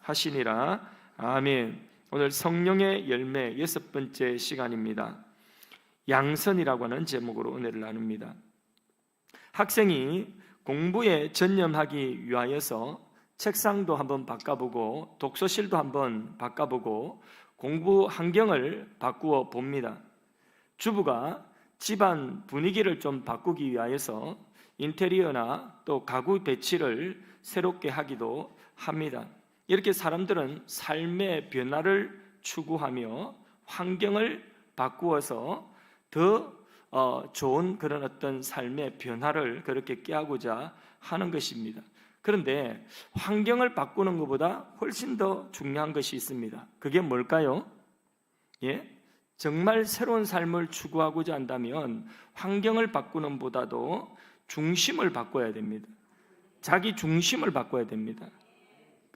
하시니라. 아멘. 오늘 성령의 열매 6번째 시간입니다. 양선이라고 하는 제목으로 은혜를 나눕니다. 학생이 공부에 전념하기 위하여서 책상도 한번 바꿔보고 독서실도 한번 바꿔보고 공부 환경을 바꾸어 봅니다. 주부가 집안 분위기를 좀 바꾸기 위하여서 인테리어나 또 가구 배치를 새롭게 하기도 합니다. 이렇게 사람들은 삶의 변화를 추구하며 환경을 바꾸어서 더 좋은 그런 어떤 삶의 변화를 그렇게 꾀하고자 하는 것입니다. 그런데 환경을 바꾸는 것보다 훨씬 더 중요한 것이 있습니다. 그게 뭘까요? 정말 새로운 삶을 추구하고자 한다면 환경을 바꾸는 보다도 중심을 바꿔야 됩니다. 자기 중심을 바꿔야 됩니다.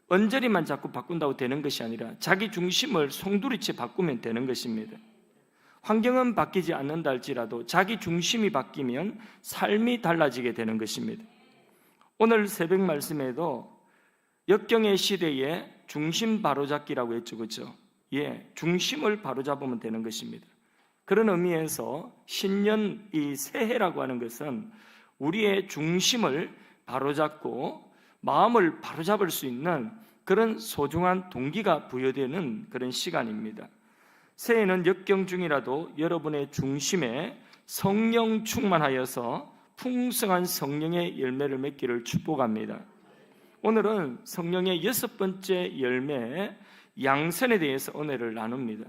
언저리만 자꾸 바꾼다고 되는 것이 아니라 자기 중심을 송두리째 바꾸면 되는 것입니다. 환경은 바뀌지 않는다 할지라도 자기 중심이 바뀌면 삶이 달라지게 되는 것입니다. 오늘 새벽 말씀에도 역경의 시대에 중심 바로잡기라고 했죠, 그렇죠? 중심을 바로잡으면 되는 것입니다. 그런 의미에서 신년 이 새해라고 하는 것은 우리의 중심을 바로잡고 마음을 바로잡을 수 있는 그런 소중한 동기가 부여되는 그런 시간입니다. 새해는 역경 중이라도 여러분의 중심에 성령 충만하여서 풍성한 성령의 열매를 맺기를 축복합니다. 오늘은 성령의 6번째 열매 양선에 대해서 은혜를 나눕니다.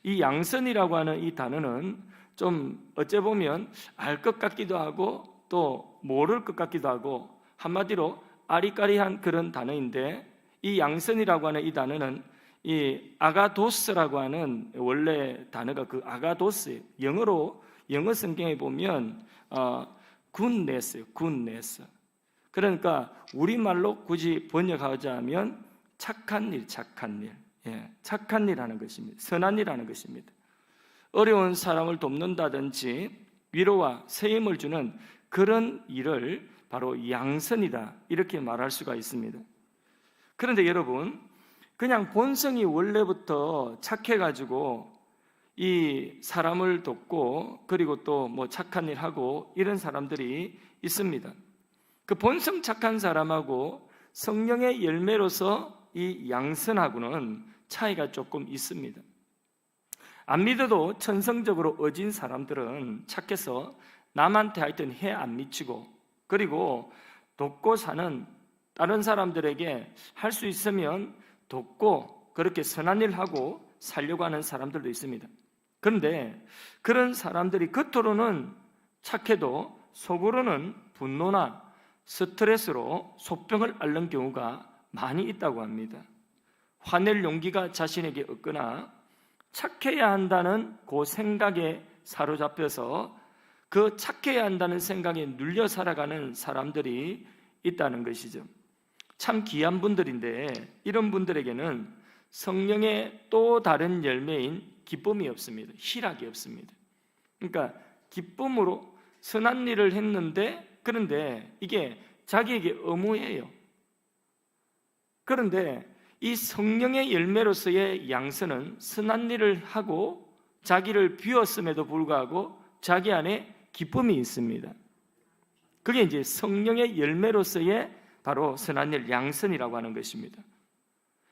이 양선이라고 하는 이 단어는 좀 어째 보면 알 것 같기도 하고 또 모를 것 같기도 하고 한마디로 아리까리한 그런 단어인데, 이 양선이라고 하는 이 단어는 이 아가도스라고 하는 원래 단어가 그 아가도스, 영어 성경에 보면 굿네스. 그러니까 우리말로 굳이 번역하자면 착한 일, 착한 일 하는 것입니다. 선한 일 하는 것입니다. 어려운 사람을 돕는다든지 위로와 새 힘을 주는 그런 일을 바로 양선이다, 이렇게 말할 수가 있습니다. 그런데 여러분, 그냥 본성이 원래부터 착해가지고 이 사람을 돕고 그리고 또 뭐 착한 일 하고 이런 사람들이 있습니다. 그 본성 착한 사람하고 성령의 열매로서 이 양선하고는 차이가 조금 있습니다. 안 믿어도 천성적으로 어진 사람들은 착해서 남한테 하여튼 해 안 미치고, 그리고 돕고 사는 다른 사람들에게 할 수 있으면 돕고 그렇게 선한 일 하고 살려고 하는 사람들도 있습니다. 그런데 그런 사람들이 겉으로는 착해도 속으로는 분노나 스트레스로 소병을 앓는 경우가 많이 있다고 합니다. 화낼 용기가 자신에게 없거나 착해야 한다는 그 생각에 사로잡혀서 그 착해야 한다는 생각에 눌려 살아가는 사람들이 있다는 것이죠. 참 귀한 분들인데 이런 분들에게는 성령의 또 다른 열매인 기쁨이 없습니다. 희락이 없습니다. 그러니까 기쁨으로 선한 일을 했는데, 그런데 이게 자기에게 의무예요. 그런데 이 성령의 열매로서의 양선은 선한 일을 하고 자기를 비웠음에도 불구하고 자기 안에 기쁨이 있습니다. 그게 이제 성령의 열매로서의 바로 선한 일, 양선이라고 하는 것입니다.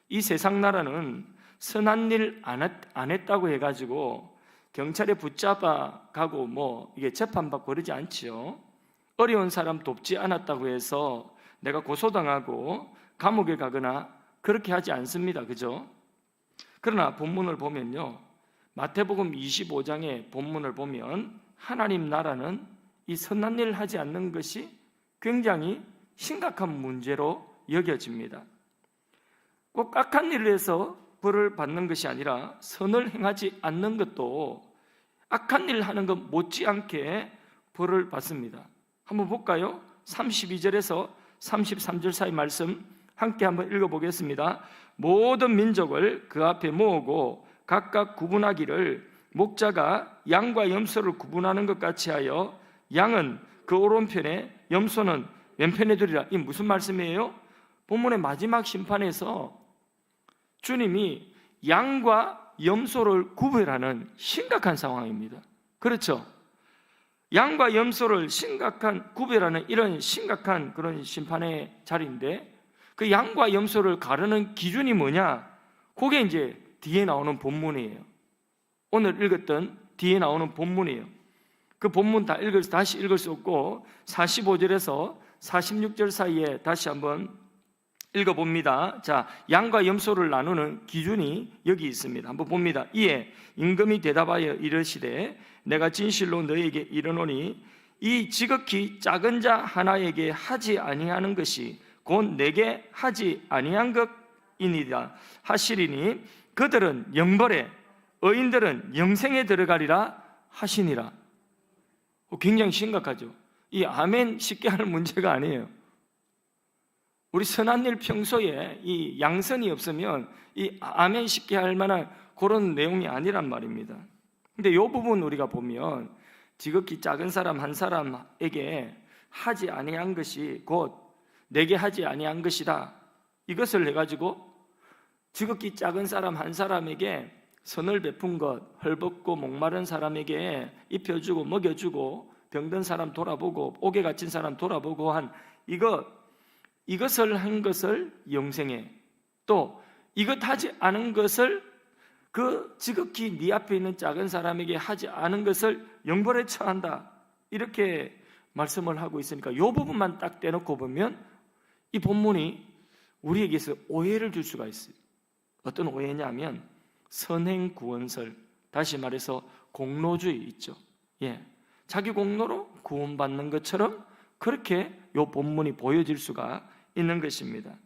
이 세상 나라는 선한 일 안 했다고 해가지고 경찰에 붙잡아 가고 뭐 이게 재판받고 그러지 않지요. 어려운 사람 돕지 않았다고 해서 내가 고소당하고 감옥에 가거나 그렇게 하지 않습니다. 그죠? 그러나 본문을 보면요, 마태복음 25장의 본문을 보면 하나님 나라는 이 선한 일을 하지 않는 것이 굉장히 심각한 문제로 여겨집니다. 꼭 악한 일을 해서 벌을 받는 것이 아니라 선을 행하지 않는 것도 악한 일을 하는 것 못지않게 벌을 받습니다. 한번 볼까요? 32절에서 33절 사이 말씀 함께 한번 읽어보겠습니다. 모든 민족을 그 앞에 모으고 각각 구분하기를 목자가 양과 염소를 구분하는 것 같이 하여 양은 그 오른편에 염소는 왼편에 두리라. 이 무슨 말씀이에요? 본문의 마지막 심판에서 주님이 양과 염소를 구별하는 심각한 상황입니다. 그렇죠? 양과 염소를 구별하는 이런 심각한 그런 심판의 자리인데, 그 양과 염소를 가르는 기준이 뭐냐? 그게 이제 뒤에 나오는 본문이에요. 오늘 읽었던 뒤에 나오는 본문이에요. 그 본문 다시 읽을 수 없고 45절에서 46절 사이에 다시 한번 읽어봅니다. 자, 양과 염소를 나누는 기준이 여기 있습니다. 한번 봅니다. 이에 임금이 대답하여 이르시되 내가 진실로 너에게 이르노니 이 지극히 작은 자 하나에게 하지 아니하는 것이 곧 내게 하지 아니한 것이니라 하시리니 그들은 영벌에 의인들은 영생에 들어가리라 하시니라. 굉장히 심각하죠. 이 아멘 쉽게 하는 문제가 아니에요. 우리 선한 일 평소에 이 양선이 없으면 이 아멘 쉽게 할 만한 그런 내용이 아니란 말입니다. 근데 이 부분 우리가 보면 지극히 작은 사람 한 사람에게 하지 아니한 것이 곧 내게 하지 아니한 것이다. 이것을 해가지고 지극히 작은 사람 한 사람에게 선을 베푼 것, 헐벗고 목마른 사람에게 입혀주고 먹여주고 병든 사람 돌아보고 옥에 갇힌 사람 돌아보고 한 이것을 한 것을 영생에, 또 이것 하지 않은 것을 그 지극히 네 앞에 있는 작은 사람에게 하지 않은 것을 영벌에 처한다. 이렇게 말씀을 하고 있으니까 이 부분만 딱 떼놓고 보면 이 본문이 우리에게서 오해를 줄 수가 있어요. 어떤 오해냐면 선행 구원설, 다시 말해서 공로주의 있죠. 예, 자기 공로로 구원받는 것처럼 그렇게 이 본문이 보여질 수가 있는 것입니다.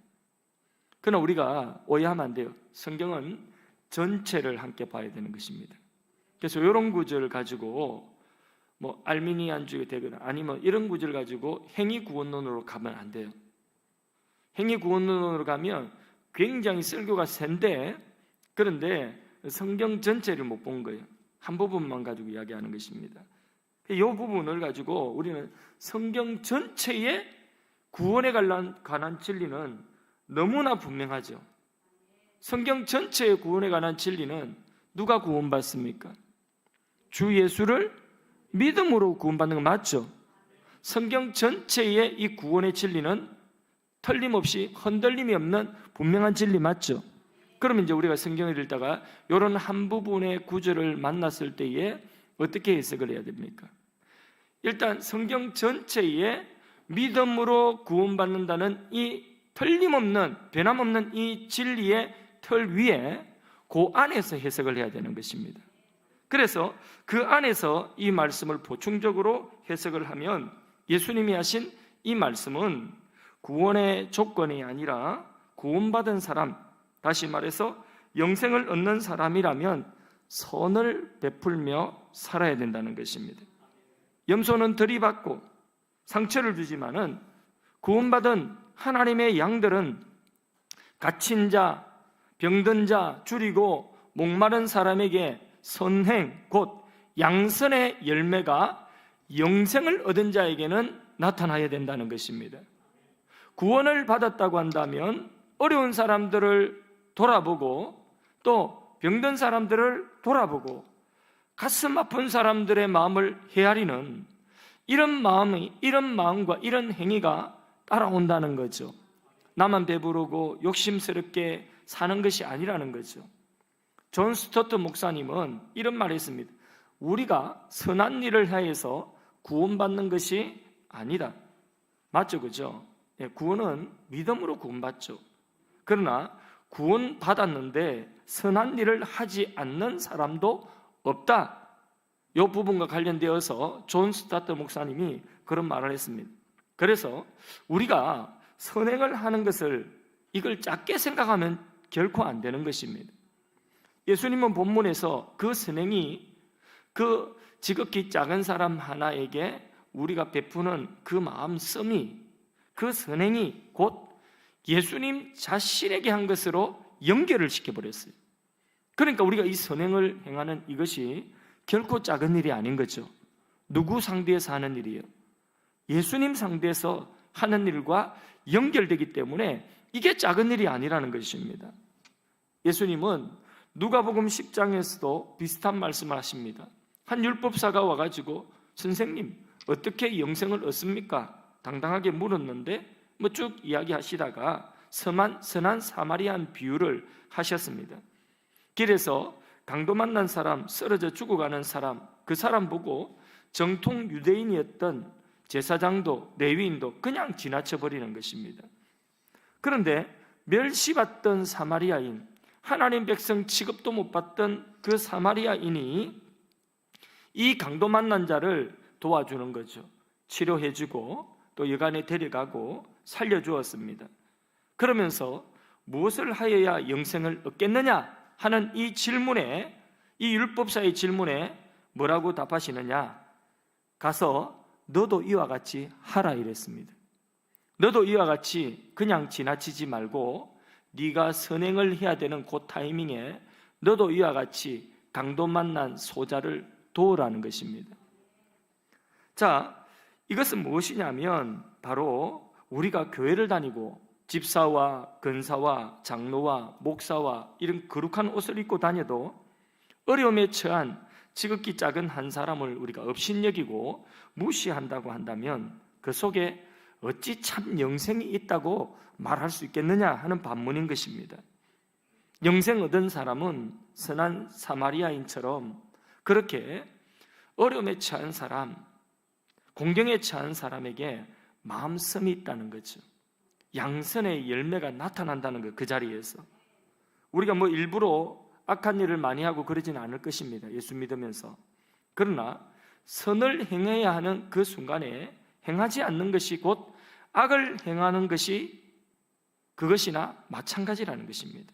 그러나 우리가 오해하면 안 돼요. 성경은 전체를 함께 봐야 되는 것입니다. 그래서 이런 구절을 가지고 뭐 알미니안주의 되거나 아니면 이런 구절을 가지고 행위 구원론으로 가면 안 돼요. 행위 구원론으로 가면 굉장히 설교가 센데, 그런데 성경 전체를 못 본 거예요. 한 부분만 가지고 이야기하는 것입니다. 이 부분을 가지고 우리는 성경 전체의 구원에 관한 진리는 너무나 분명하죠. 성경 전체의 구원에 관한 진리는 누가 구원받습니까? 주 예수를 믿음으로 구원받는 거 맞죠? 성경 전체의 이 구원의 진리는 틀림없이 흔들림이 없는 분명한 진리 맞죠? 그러면 이제 우리가 성경을 읽다가 이런 한 부분의 구절을 만났을 때에 어떻게 해석을 해야 됩니까? 일단 성경 전체에 믿음으로 구원받는다는 이 틀림없는 변함없는 이 진리의 틀 위에 그 안에서 해석을 해야 되는 것입니다. 그래서 그 안에서 이 말씀을 보충적으로 해석을 하면 예수님이 하신 이 말씀은 구원의 조건이 아니라 구원받은 사람, 다시 말해서 영생을 얻는 사람이라면 선을 베풀며 살아야 된다는 것입니다. 염소는 들이받고 상처를 주지만은 구원받은 하나님의 양들은 갇힌 자, 병든 자, 줄이고 목마른 사람에게 선행, 곧 양선의 열매가 영생을 얻은 자에게는 나타나야 된다는 것입니다. 구원을 받았다고 한다면 어려운 사람들을 돌아보고 또 병든 사람들을 돌아보고 가슴 아픈 사람들의 마음을 헤아리는 이런 마음과 이런 행위가 따라온다는 거죠. 나만 배부르고 욕심스럽게 사는 것이 아니라는 거죠. 존 스토트 목사님은 이런 말을 했습니다. 우리가 선한 일을 하여서 구원받는 것이 아니다. 맞죠, 그죠? 구원은 믿음으로 구원받죠. 그러나 구원받았는데 선한 일을 하지 않는 사람도 없다. 이 부분과 관련되어서 존 스토트 목사님이 그런 말을 했습니다. 그래서 우리가 선행을 하는 것을 이걸 작게 생각하면 결코 안 되는 것입니다. 예수님은 본문에서 그 선행이 그 지극히 작은 사람 하나에게 우리가 베푸는 그 마음씀이, 그 선행이 곧 예수님 자신에게 한 것으로 연결을 시켜버렸어요. 그러니까 우리가 이 선행을 행하는 이것이 결코 작은 일이 아닌 거죠. 누구 상대에서 하는 일이에요? 예수님 상대에서 하는 일과 연결되기 때문에 이게 작은 일이 아니라는 것입니다. 예수님은 누가복음 10장에서도 비슷한 말씀을 하십니다. 한 율법사가 와가지고 선생님 어떻게 영생을 얻습니까? 당당하게 물었는데 쭉 이야기하시다가 선한 사마리안 비유를 하셨습니다. 길에서 강도 만난 사람, 쓰러져 죽어가는 사람, 그 사람 보고 정통 유대인이었던 제사장도 레위인도 그냥 지나쳐버리는 것입니다. 그런데 멸시받던 사마리아인, 하나님 백성 취급도 못 받던 그 사마리아인이 이 강도 만난 자를 도와주는 거죠. 치료해주고 또 여간에 데려가고 살려주었습니다. 그러면서 무엇을 하여야 영생을 얻겠느냐 하는 이 질문에, 이 율법사의 질문에 뭐라고 답하시느냐? 가서 너도 이와 같이 하라 이랬습니다. 너도 이와 같이 그냥 지나치지 말고 네가 선행을 해야 되는 그 타이밍에 너도 이와 같이 강도 만난 소자를 도우라는 것입니다. 자, 이것은 무엇이냐면 바로 우리가 교회를 다니고 집사와 근사와 장로와 목사와 이런 거룩한 옷을 입고 다녀도 어려움에 처한 지극히 작은 한 사람을 우리가 업신여기고 무시한다고 한다면 그 속에 어찌 참 영생이 있다고 말할 수 있겠느냐 하는 반문인 것입니다. 영생 얻은 사람은 선한 사마리아인처럼 그렇게 어려움에 처한 사람, 공경에 처한 사람에게 마음씀이 있다는 거죠. 양선의 열매가 나타난다는 것, 그 자리에서. 우리가 일부러 악한 일을 많이 하고 그러지는 않을 것입니다. 예수 믿으면서. 그러나 선을 행해야 하는 그 순간에 행하지 않는 것이 곧 악을 행하는 것이 그것이나 마찬가지라는 것입니다.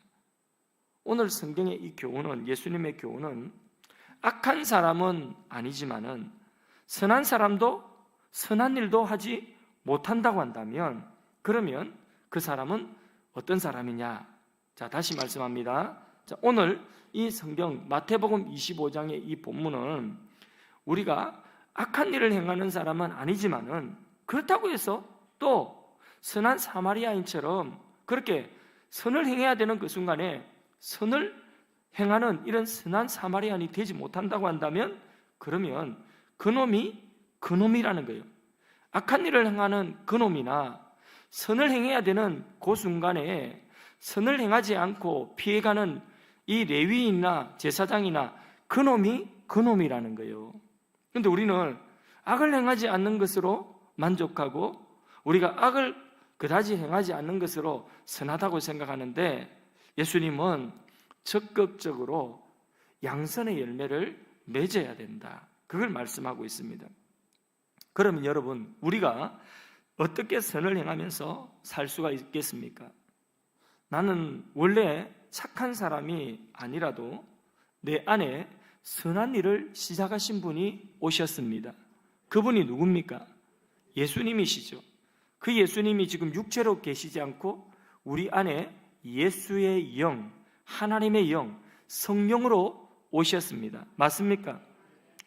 오늘 성경의 이 교훈은, 예수님의 교훈은 악한 사람은 아니지만은 선한 사람도 선한 일도 하지 못한다고 한다면 그러면 그 사람은 어떤 사람이냐? 자, 다시 말씀합니다. 자, 오늘 이 성경 마태복음 25장의 이 본문은 우리가 악한 일을 행하는 사람은 아니지만은 그렇다고 해서 또 선한 사마리아인처럼 그렇게 선을 행해야 되는 그 순간에 선을 행하는 이런 선한 사마리아인이 되지 못한다고 한다면 그러면 그놈이라는 거예요. 악한 일을 행하는 그놈이나 선을 행해야 되는 그 순간에 선을 행하지 않고 피해가는 이 레위인이나 제사장이나 그놈이라는 거예요. 그런데 우리는 악을 행하지 않는 것으로 만족하고 우리가 악을 그다지 행하지 않는 것으로 선하다고 생각하는데 예수님은 적극적으로 양선의 열매를 맺어야 된다. 그걸 말씀하고 있습니다. 그러면 여러분, 우리가 어떻게 선을 행하면서 살 수가 있겠습니까? 나는 원래 착한 사람이 아니라도 내 안에 선한 일을 시작하신 분이 오셨습니다. 그분이 누굽니까? 예수님이시죠. 그 예수님이 지금 육체로 계시지 않고 우리 안에 예수의 영, 하나님의 영, 성령으로 오셨습니다. 맞습니까?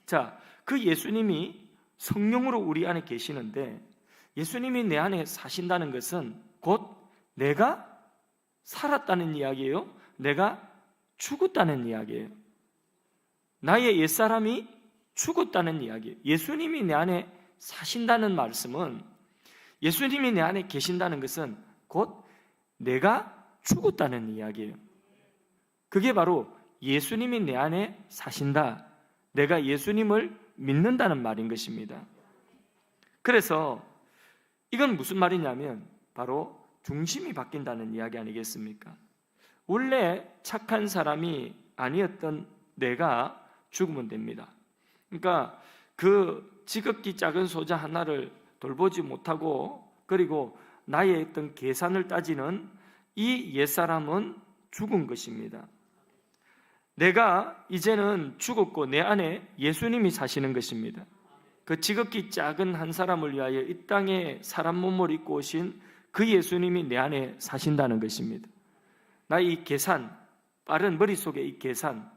자, 그 예수님이 성령으로 우리 안에 계시는데 예수님이 내 안에 사신다는 것은 곧 내가 살았다는 이야기예요. 내가 죽었다는 이야기예요. 나의 옛사람이 죽었다는 이야기예요. 예수님이 내 안에 사신다는 말씀은 예수님이 내 안에 계신다는 것은 곧 내가 죽었다는 이야기예요. 그게 바로 예수님이 내 안에 사신다. 내가 예수님을 믿는다는 말인 것입니다. 그래서 이건 무슨 말이냐면 바로 중심이 바뀐다는 이야기 아니겠습니까? 원래 착한 사람이 아니었던 내가 죽으면 됩니다. 그러니까 그 지극히 작은 소자 하나를 돌보지 못하고 그리고 나의 어떤 계산을 따지는 이 옛사람은 죽은 것입니다. 내가 이제는 죽었고 내 안에 예수님이 사시는 것입니다. 그 지극히 작은 한 사람을 위하여 이 땅에 사람 몸을 입고 오신 그 예수님이 내 안에 사신다는 것입니다. 나의 이 계산, 빠른 머릿속의 이 계산,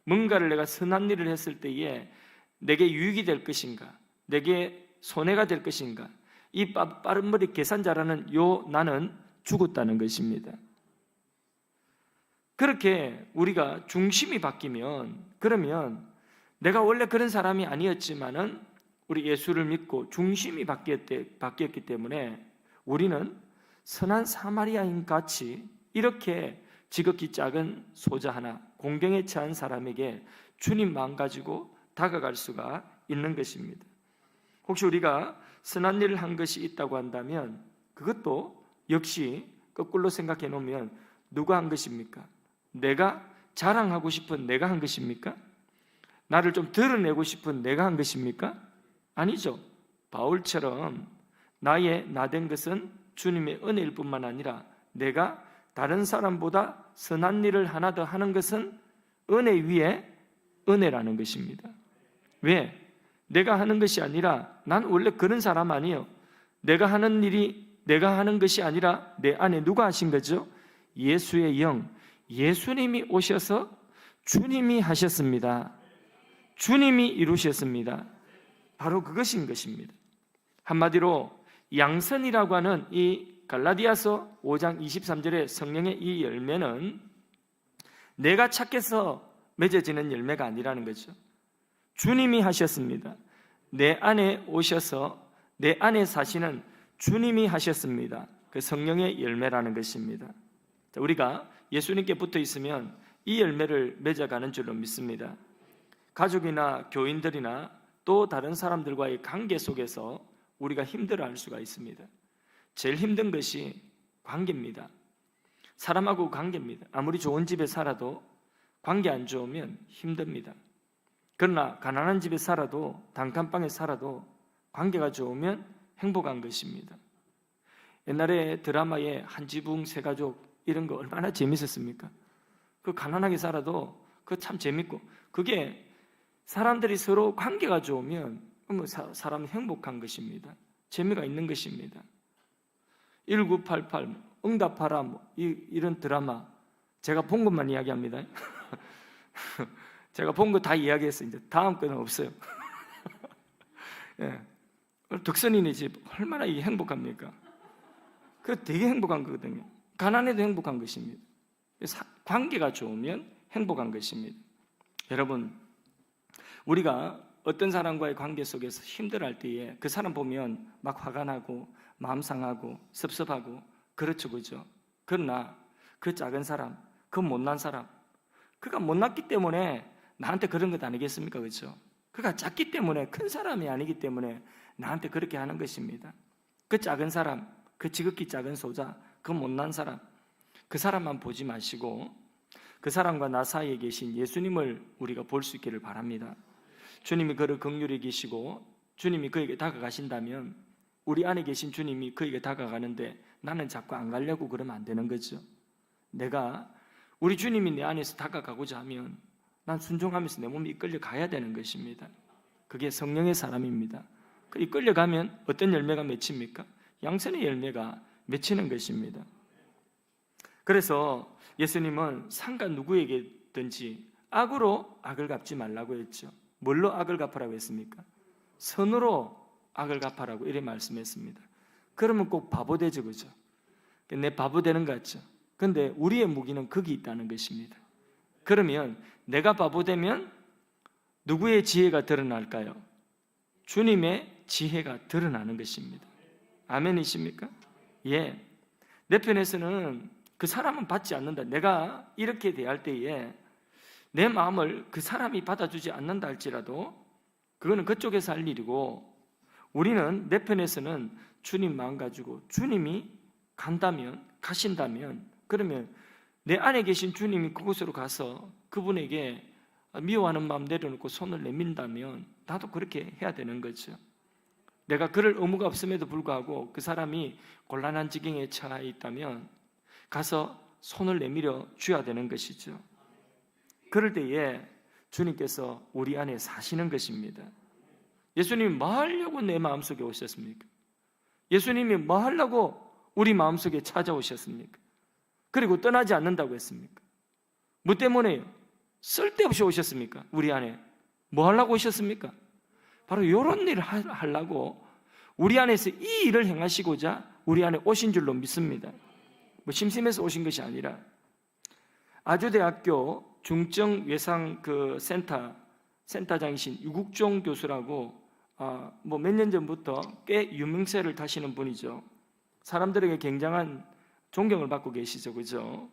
뭔가를 내가 선한 일을 했을 때에 내게 유익이 될 것인가, 내게 손해가 될 것인가, 이 빠른 머리 계산자라는 요 나는 죽었다는 것입니다. 그렇게 우리가 중심이 바뀌면, 그러면 내가 원래 그런 사람이 아니었지만은 우리 예수를 믿고 중심이 바뀌었기 때문에 우리는 선한 사마리아인 같이 이렇게 지극히 작은 소자 하나, 공경에 처한 사람에게 주님 마음 가지고 다가갈 수가 있는 것입니다. 혹시 우리가 선한 일을 한 것이 있다고 한다면 그것도 역시 거꾸로 생각해 놓으면 누가 한 것입니까? 내가 자랑하고 싶은 내가 한 것입니까? 나를 좀 드러내고 싶은 내가 한 것입니까? 아니죠. 바울처럼 나의 나된 것은 주님의 은혜일 뿐만 아니라 내가 다른 사람보다 선한 일을 하나 더 하는 것은 은혜 위에 은혜라는 것입니다. 왜? 내가 하는 것이 아니라, 난 원래 그런 사람 아니에요. 내가 하는 일이 내가 하는 것이 아니라 내 안에 누가 하신 거죠? 예수의 영, 예수님이 오셔서 주님이 하셨습니다. 주님이 이루셨습니다. 바로 그것인 것입니다. 한마디로 양선이라고 하는 이 갈라디아서 5장 23절의 성령의 이 열매는 내가 착해서 맺어지는 열매가 아니라는 거죠. 주님이 하셨습니다. 내 안에 오셔서 내 안에 사시는 주님이 하셨습니다. 그 성령의 열매라는 것입니다. 우리가 예수님께 붙어 있으면 이 열매를 맺어가는 줄로 믿습니다. 가족이나 교인들이나 또 다른 사람들과의 관계 속에서 우리가 힘들어할 수가 있습니다. 제일 힘든 것이 관계입니다. 사람하고 관계입니다. 아무리 좋은 집에 살아도 관계 안 좋으면 힘듭니다. 그러나 가난한 집에 살아도, 단칸방에 살아도 관계가 좋으면 행복한 것입니다. 옛날에 드라마에 한지붕 세가족 이런 거 얼마나 재밌었습니까? 그 가난하게 살아도 그거 참 재밌고, 그게 사람들이 서로 관계가 좋으면 사람은 행복한 것입니다. 재미가 있는 것입니다. 1988 응답하라 이런 드라마 제가 본 것만 이야기합니다. 제가 본 거 다 이야기했어요. 이제 다음 거는 없어요. 예. 덕선이네 집 얼마나 이게 행복합니까? 그 되게 행복한 거거든요. 가난해도 행복한 것입니다. 관계가 좋으면 행복한 것입니다. 여러분, 우리가 어떤 사람과의 관계 속에서 힘들어할 때에 그 사람 보면 막 화가 나고 마음 상하고 섭섭하고 그렇죠, 그죠? 그러나 그 작은 사람, 그 못난 사람, 그가 못났기 때문에 나한테 그런 것 아니겠습니까? 그렇죠? 그가 작기 때문에, 큰 사람이 아니기 때문에 나한테 그렇게 하는 것입니다. 그 작은 사람, 그 지극히 작은 소자, 그 못난 사람, 그 사람만 보지 마시고 그 사람과 나 사이에 계신 예수님을 우리가 볼 수 있기를 바랍니다. 주님이 그를 긍휼히 여기시고 주님이 그에게 다가가신다면 우리 안에 계신 주님이 그에게 다가가는데 나는 자꾸 안 가려고 그러면 안 되는 거죠. 내가 우리 주님이 내 안에서 다가가고자 하면 난 순종하면서 내 몸이 이끌려 가야 되는 것입니다. 그게 성령의 사람입니다. 그 이끌려 가면 어떤 열매가 맺힙니까? 양선의 열매가 맺히는 것입니다. 그래서 예수님은 상관 누구에게든지 악으로 악을 갚지 말라고 했죠. 뭘로 악을 갚으라고 했습니까? 선으로 악을 갚으라고 이렇게 말씀했습니다. 그러면 꼭 바보 되죠, 그죠? 내 바보 되는 것 같죠? 그런데 우리의 무기는 거기 있다는 것입니다. 그러면 내가 바보 되면 누구의 지혜가 드러날까요? 주님의 지혜가 드러나는 것입니다. 아멘이십니까? 예. 내 편에서는 그 사람은 받지 않는다. 내가 이렇게 대할 때에 내 마음을 그 사람이 받아주지 않는다 할지라도 그거는 그쪽에서 할 일이고, 우리는 내 편에서는 주님 마음 가지고 주님이 간다면, 가신다면, 그러면 내 안에 계신 주님이 그곳으로 가서 그분에게 미워하는 마음 내려놓고 손을 내민다면 나도 그렇게 해야 되는 거죠. 내가 그럴 의무가 없음에도 불구하고 그 사람이 곤란한 지경에 처해 있다면 가서 손을 내밀어 줘야 되는 것이죠. 그럴 때에 주님께서 우리 안에 사시는 것입니다. 예수님이 뭐 하려고 내 마음속에 오셨습니까? 예수님이 뭐 하려고 우리 마음속에 찾아오셨습니까? 그리고 떠나지 않는다고 했습니까? 뭐 때문에요? 쓸데없이 오셨습니까? 우리 안에 뭐 하려고 오셨습니까? 바로 이런 일을 하려고 우리 안에서 이 일을 행하시고자 우리 안에 오신 줄로 믿습니다. 뭐 심심해서 오신 것이 아니라, 아주대학교 중증외상 센터장이신 유국종 교수라고 몇 년 전부터 꽤 유명세를 타시는 분이죠. 사람들에게 굉장한 존경을 받고 계시죠, 그죠?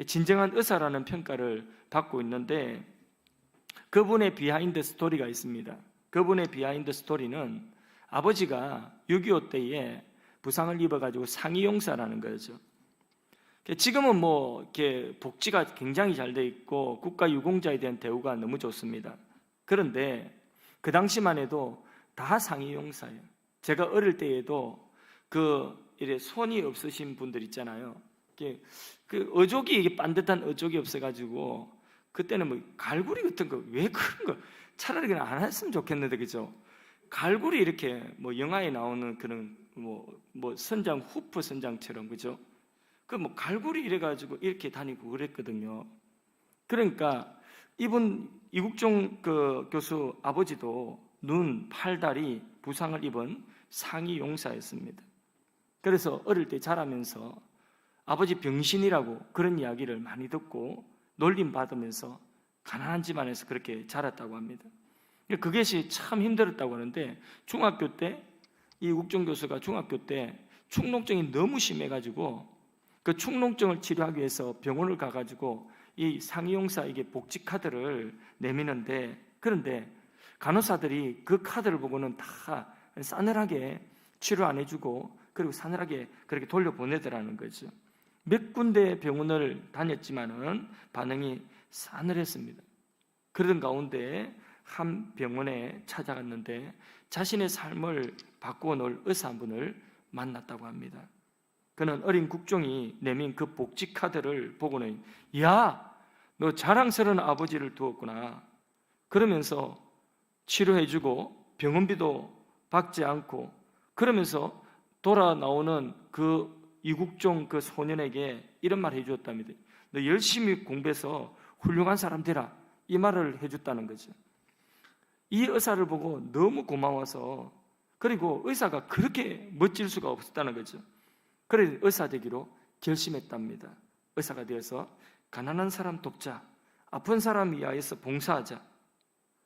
진정한 의사라는 평가를 받고 있는데 그분의 비하인드 스토리가 있습니다. 그분의 비하인드 스토리는 아버지가 6.25 때에 부상을 입어가지고 상이용사라는 거죠. 지금은 이렇게 복지가 굉장히 잘 돼 있고 국가 유공자에 대한 대우가 너무 좋습니다. 그런데 그 당시만 해도 다 상이용사예요. 제가 어릴 때에도 이래 손이 없으신 분들 있잖아요. 그 어족이 이게 반듯한 어족이 없어가지고 그때는 갈고리 같은 거 왜 그런 거 차라리 그냥 안 했으면 좋겠는데 그죠? 갈고리 이렇게 영화에 나오는 그런 선장 후프 선장처럼 그죠? 갈고리 이래가지고 이렇게 다니고 그랬거든요. 그러니까 이국종 교수 아버지도 눈, 팔, 다리 부상을 입은 상위 용사였습니다. 그래서 어릴 때 자라면서 아버지 병신이라고 그런 이야기를 많이 듣고 놀림 받으면서 가난한 집안에서 그렇게 자랐다고 합니다. 그것이 참 힘들었다고 하는데 중학교 때 이국종 교수가 중학교 때 축농증이 너무 심해가지고 그 축농증을 치료하기 위해서 병원을 가가지고 이 상위용사에게 복지 카드를 내미는데 그런데 간호사들이 그 카드를 보고는 다 싸늘하게 치료 안 해주고 그리고 싸늘하게 그렇게 돌려보내더라는 거죠. 몇 군데 병원을 다녔지만은 반응이 싸늘했습니다. 그러던 가운데 한 병원에 찾아갔는데 자신의 삶을 바꾸어 놓을 의사 한 분을 만났다고 합니다. 그는 어린 국종이 내민 그 복지 카드를 보고는 야, 너 자랑스러운 아버지를 두었구나. 그러면서 치료해주고 병원비도 받지 않고 그러면서 돌아 나오는 그 이국종 그 소년에게 이런 말을 해주었답니다. 너 열심히 공부해서 훌륭한 사람 되라. 이 말을 해줬다는 거죠. 이 의사를 보고 너무 고마워서 그리고 의사가 그렇게 멋질 수가 없었다는 거죠. 그래서 의사 되기로 결심했답니다. 의사가 되어서 가난한 사람 돕자, 아픈 사람 위하여서 봉사하자.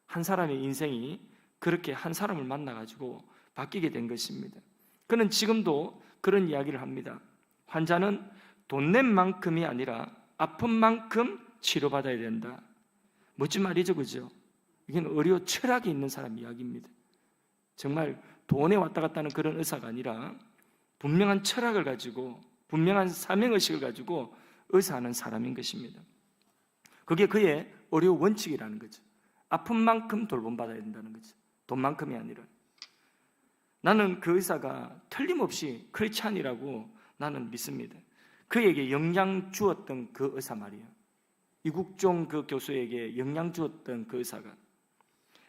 한 사람의 인생이 그렇게 한 사람을 만나가지고 바뀌게 된 것입니다. 그는 지금도 그런 이야기를 합니다. 환자는 돈 낸 만큼이 아니라 아픈 만큼 치료받아야 된다. 멋진 말이죠, 그죠? 이건 의료 철학이 있는 사람 이야기입니다. 정말 돈에 왔다 갔다 하는 그런 의사가 아니라 분명한 철학을 가지고 분명한 사명의식을 가지고 의사하는 사람인 것입니다. 그게 그의 의료 원칙이라는 거죠. 아픈 만큼 돌봄받아야 된다는 거죠. 돈만큼이 아니라. 나는 그 의사가 틀림없이 크리스찬이라고 나는 믿습니다. 그에게 영향 주었던 그 의사 말이에요. 이국종 그 교수에게 영향 주었던 그 의사가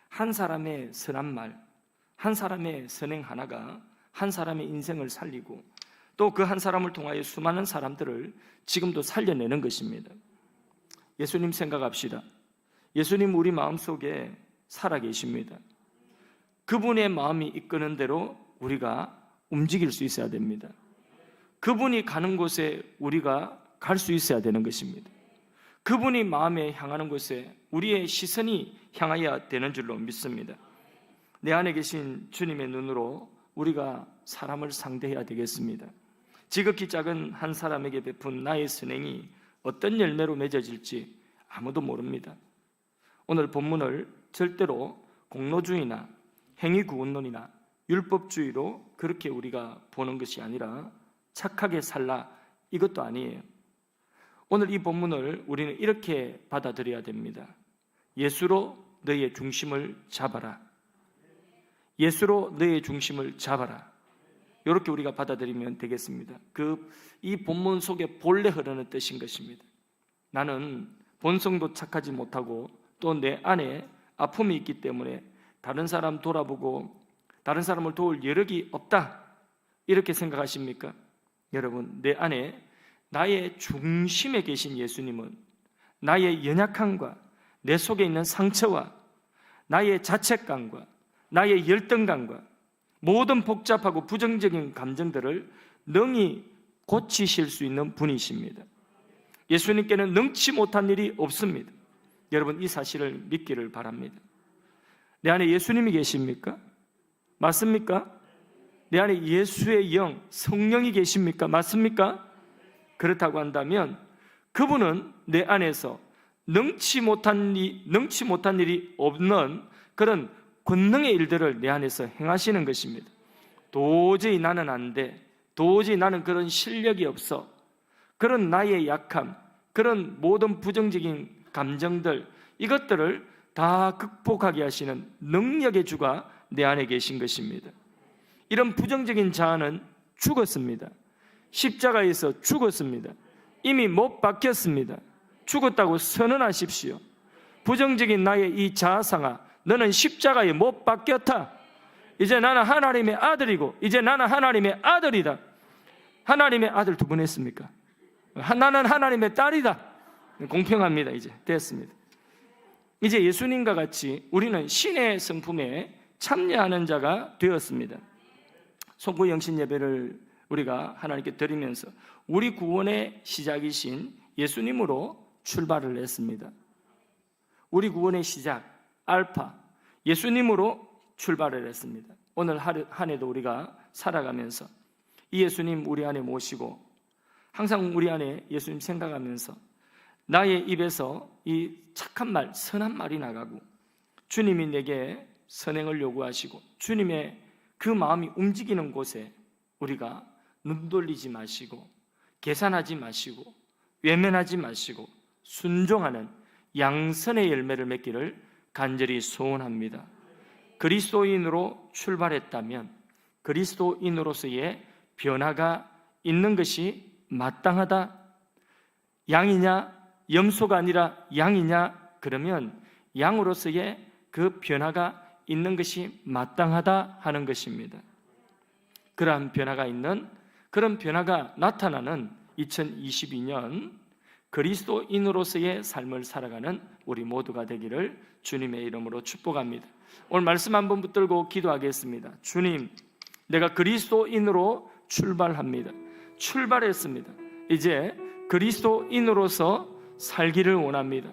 한 사람의 선한 말, 한 사람의 선행 하나가 한 사람의 인생을 살리고 또 그 한 사람을 통하여 수많은 사람들을 지금도 살려내는 것입니다. 예수님 생각합시다. 예수님 우리 마음속에 살아계십니다. 그분의 마음이 이끄는 대로 우리가 움직일 수 있어야 됩니다. 그분이 가는 곳에 우리가 갈 수 있어야 되는 것입니다. 그분이 마음에 향하는 곳에 우리의 시선이 향하여야 되는 줄로 믿습니다. 내 안에 계신 주님의 눈으로 우리가 사람을 상대해야 되겠습니다. 지극히 작은 한 사람에게 베푼 나의 선행이 어떤 열매로 맺어질지 아무도 모릅니다. 오늘 본문을 절대로 공로주의나 행위구원론이나 율법주의로 그렇게 우리가 보는 것이 아니라 착하게 살라 이것도 아니에요. 오늘 이 본문을 우리는 이렇게 받아들여야 됩니다. 예수로 너의 중심을 잡아라. 예수로 너의 중심을 잡아라. 이렇게 우리가 받아들이면 되겠습니다. 이 본문 속에 본래 흐르는 뜻인 것입니다. 나는 본성도 착하지 못하고 또 내 안에 아픔이 있기 때문에 다른 사람 돌아보고 다른 사람을 도울 여력이 없다 이렇게 생각하십니까? 여러분, 내 안에 나의 중심에 계신 예수님은 나의 연약함과 내 속에 있는 상처와 나의 자책감과 나의 열등감과 모든 복잡하고 부정적인 감정들을 능히 고치실 수 있는 분이십니다. 예수님께는 능치 못한 일이 없습니다. 여러분, 이 사실을 믿기를 바랍니다. 내 안에 예수님이 계십니까? 맞습니까? 내 안에 예수의 영, 성령이 계십니까? 맞습니까? 그렇다고 한다면 그분은 내 안에서 능치 못한 일이 없는 그런 권능의 일들을 내 안에서 행하시는 것입니다. 도저히 나는 안 돼, 도저히 나는 그런 실력이 없어, 그런 나의 약함, 그런 모든 부정적인 감정들, 이것들을 다 극복하게 하시는 능력의 주가 내 안에 계신 것입니다. 이런 부정적인 자아는 죽었습니다. 십자가에서 죽었습니다. 이미 못 박혔습니다. 죽었다고 선언하십시오. 부정적인 나의 이 자아상아, 너는 십자가에 못 박혔다. 이제 나는 하나님의 아들이고, 이제 나는 하나님의 아들이다. 하나님의 아들 두 번 했습니까? 나는 하나님의 딸이다. 공평합니다. 이제 됐습니다. 이제 예수님과 같이 우리는 신의 성품에 참여하는 자가 되었습니다. 송구 영신 예배를 우리가 하나님께 드리면서 우리 구원의 시작이신 예수님으로 출발을 했습니다. 우리 구원의 시작, 알파, 예수님으로 출발을 했습니다. 오늘 한 해도 우리가 살아가면서 이 예수님 우리 안에 모시고 항상 우리 안에 예수님 생각하면서 나의 입에서 이 착한 말, 선한 말이 나가고 주님이 내게 선행을 요구하시고 주님의 그 마음이 움직이는 곳에 우리가 눈 돌리지 마시고 계산하지 마시고 외면하지 마시고 순종하는 양선의 열매를 맺기를 간절히 소원합니다. 그리스도인으로 출발했다면 그리스도인으로서의 변화가 있는 것이 마땅하다. 양이냐 염소가 아니라 양이냐, 그러면 양으로서의 그 변화가 있는 것이 마땅하다 하는 것입니다. 그러한 변화가 있는, 그런 변화가 나타나는 2022년 그리스도인으로서의 삶을 살아가는 우리 모두가 되기를 주님의 이름으로 축복합니다. 오늘 말씀 한번 붙들고 기도하겠습니다. 주님, 내가 그리스도인으로 출발합니다. 출발했습니다. 이제 그리스도인으로서 살기를 원합니다.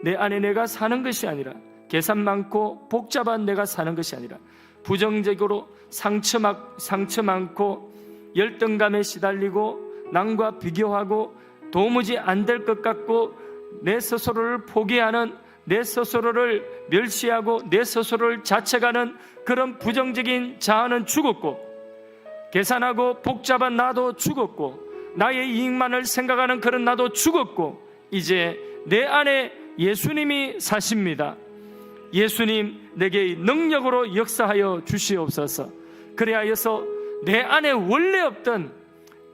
내 안에 내가 사는 것이 아니라, 계산 많고 복잡한 내가 사는 것이 아니라, 부정적으로 상처 많고 열등감에 시달리고 남과 비교하고 도무지 안 될 것 같고 내 스스로를 포기하는, 내 스스로를 멸시하고 내 스스로를 자책하는 그런 부정적인 자아는 죽었고, 계산하고 복잡한 나도 죽었고, 나의 이익만을 생각하는 그런 나도 죽었고, 이제 내 안에 예수님이 사십니다. 예수님, 내게 능력으로 역사하여 주시옵소서. 그래하여서 내 안에 원래 없던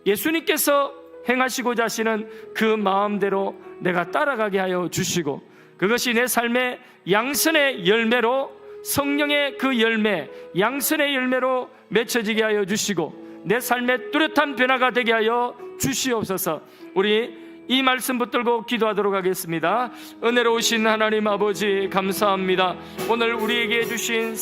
예수님께서 행하시고자 하시는 그 마음대로 내가 따라가게 하여 주시고, 그것이 내 삶의 양선의 열매로, 성령의 그 열매, 양선의 열매로 맺혀지게 하여 주시고 내 삶의 뚜렷한 변화가 되게 하여 주시옵소서. 우리 이 말씀 붙들고 기도하도록 하겠습니다. 은혜로우신 하나님 아버지, 감사합니다. 오늘 우리에게 주신